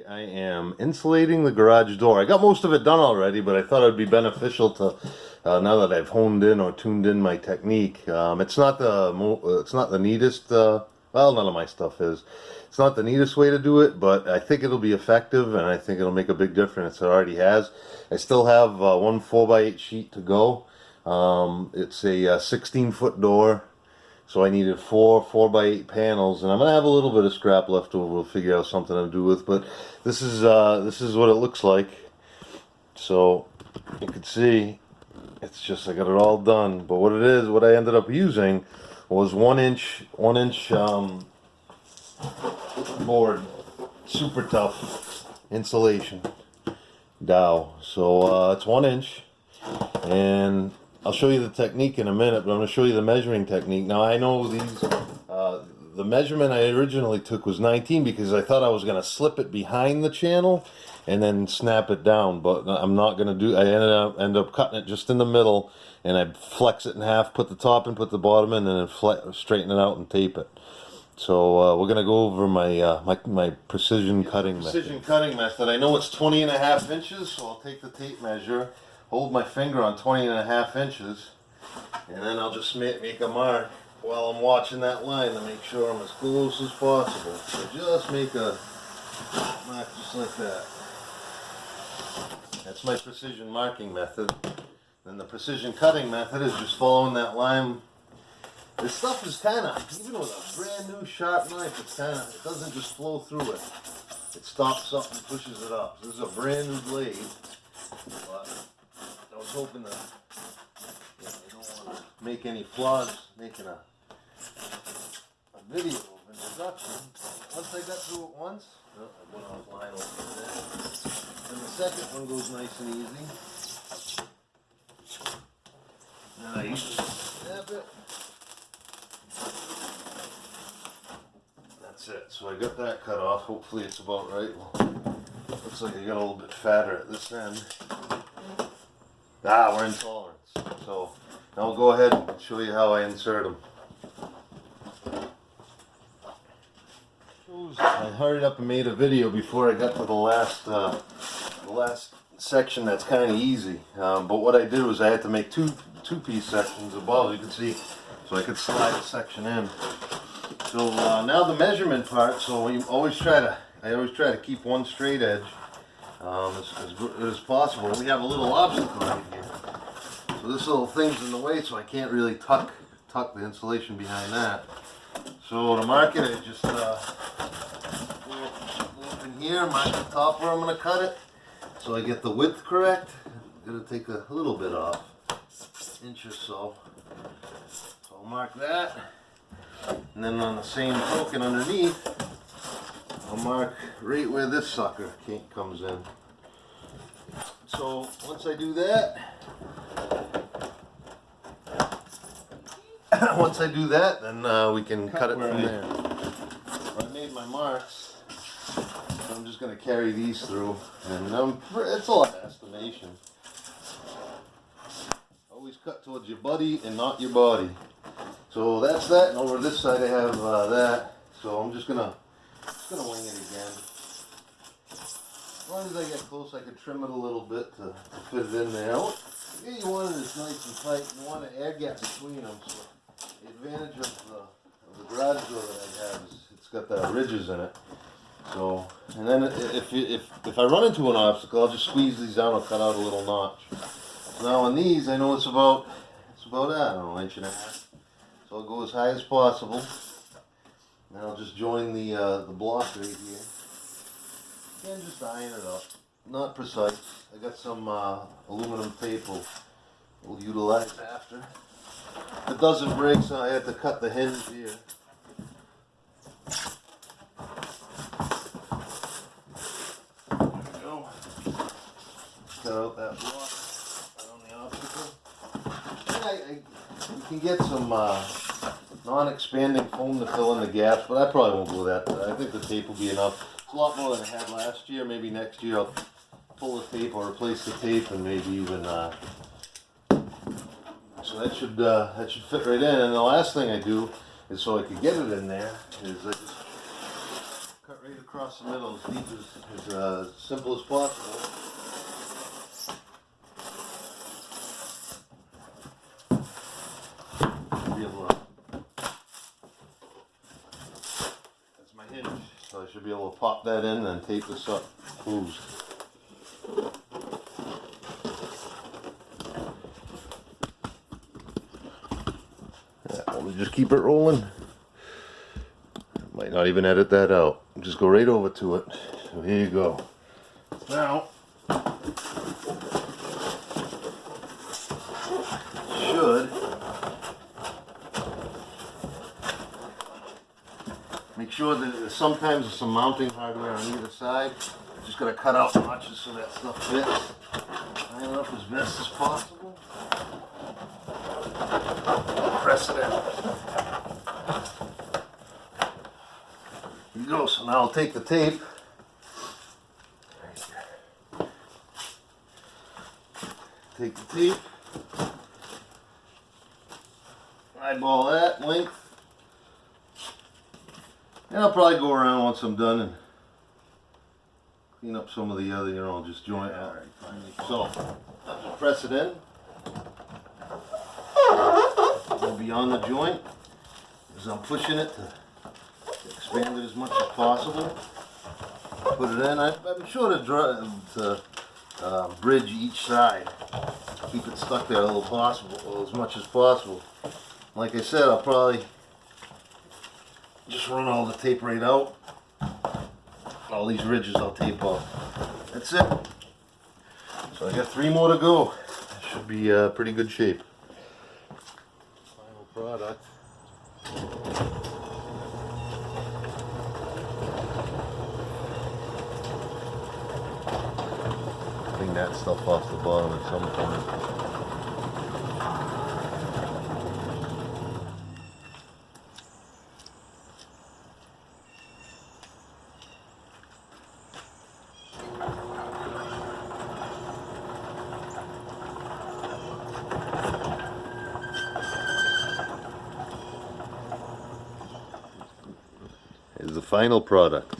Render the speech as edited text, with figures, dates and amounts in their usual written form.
I am insulating the garage door. I got most of it done already, but I thought it'd be beneficial to, now that I've honed in or tuned in my technique. It's not the neatest. Well, none of my stuff is. It's not the neatest way to do it, but I think it'll be effective, and I think it'll make a big difference. It already has. I still have one 4x8 sheet to go. It's a 16-foot door. So I needed four 4x8 panels, and I'm gonna have a little bit of scrap left over. We'll figure out something to do with, but this is what it looks like. So you can see, it's just I got it all done. But what it is, what I ended up using was one inch board, super tough insulation Dow. So it's 1 inch, and I'll show you the technique in a minute, but I'm going to show you the measuring technique. Now I know the measurement I originally took was 19 because I thought I was going to slip it behind the channel and then snap it down, but I'm not going to do. I ended up cutting it just in the middle, and I flex it in half, put the top in, put the bottom in, and then straighten it out and tape it. So we're going to go over my precision cutting method. Precision cutting method. I know it's 20.5 inches, so I'll take the tape measure, hold my finger on 20.5 inches, and then I'll just make a mark while I'm watching that line to make sure I'm as close as possible. So just make a mark just like that. That's my precision marking method. Then the precision cutting method is just following that line. This stuff is kind of, even with a brand new sharp knife, it doesn't just flow through it. It stops up and pushes it up. This is a brand new blade, but I was hoping that I don't want to make any flaws making a video of introduction. Once I got through it once, I went offline over there. And the second one goes nice and easy. Now you just snap it. That's it. So I got that cut off. Hopefully it's about right. Well, looks like I got a little bit fatter at this end. We're in tolerance. So now I'll go ahead and show you how I insert them. I hurried up and made a video before I got to the last section that's kind of easy. But what I did was I had to make two-piece sections above, you can see, so I could slide a section in. So now the measurement part. So I always try to keep one straight edge as possible. We have a little obstacle right here. So this little thing's in the way, so I can't really tuck the insulation behind that. So to mark it, I just go up in here, mark the top where I'm going to cut it, so I get the width correct. I'm going to take a little bit off, inch or so. So I'll mark that, and then on the same token underneath, I'll mark right where this sucker comes in. So once I do that, then we can cut it from there. I made my marks, so I'm just going to carry these through, and it's a lot of estimation. Always cut towards your buddy and not your body. So that's that, and over this side I have that. So I'm just gonna wing it again. As long as I get close, I can trim it a little bit to fit it in there. Yeah, you want it as nice and tight. You want an air gap between them. So the advantage of the garage door that I have is it's got the ridges in it. So, and then if I run into an obstacle, I'll just squeeze these down and cut out a little notch. Now on these, I know it's about I don't know, 1.5 inches. So I'll go as high as possible. And I'll just join the block right here. And just iron it up. Not precise. I got some aluminum tape we'll utilize after. If it doesn't break, so I had to cut the hinge here. There we go. Cut out that block around the obstacle. You can get some non-expanding foam to fill in the gaps, but I probably won't go that. I think the tape will be enough. It's a lot more than I had last year. Maybe next year I'll pull the tape or replace the tape, and maybe even so that should fit right in. And the last thing I do is, so I can get it in there, is I just cut right across across the middle as deep as simple as possible. Be able to, that's my hinge, so I should be able to pop that in and tape this up closed. Let me just keep it rolling. Might not even edit that out. Just go right over to it. So here you go. Now, should make sure that sometimes there's some mounting hardware on either side. Just gotta cut out notches so that stuff fits. Line it up as best as possible. Press it in. Here you go. So now I'll take the tape. Take the tape. Eyeball that length. And I'll probably go around once I'm done and clean up some of the other, just joint out. So, I'll just press it in. Go beyond the joint as I'm pushing it to expand it as much as possible. Put it in. I'm sure to bridge each side. Keep it stuck there as much as possible. Like I said, I'll probably just run all the tape right out. All these ridges I'll tape off. That's it. So I got 3 more to go. Should be pretty good shape. Final product. Clean that stuff off the bottom at some point. Is the final product.